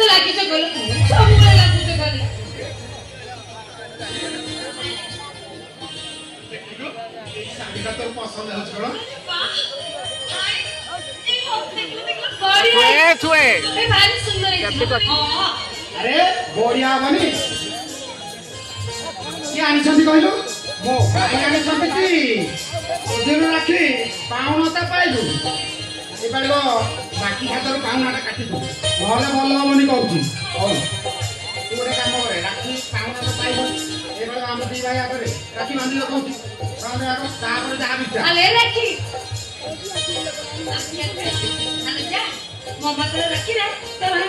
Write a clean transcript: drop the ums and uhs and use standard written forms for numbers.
तो लागी से बोलो सब बोले लागू से खाली साड़ी का तो पसंद है छोड़ा छुए भारी सुंदर है अरे बढ़िया बनी क्या आनी छंती कहलु मो भाई आनी छंती ओजन राखी पाउनता पाइलु ए बाड़ो बाकी हातर पाउनाटा काटी दो नहले भल हबनी कहूची हो तू गोटे काम करे राखी पाउनाटा पाइलु ए बाड़ो हम दी भाई आगे राखी बांधी दो कहूची बांधी आको तापर जा बिचा अले राखी अले जा मम्मा तो राखी रे तो भाई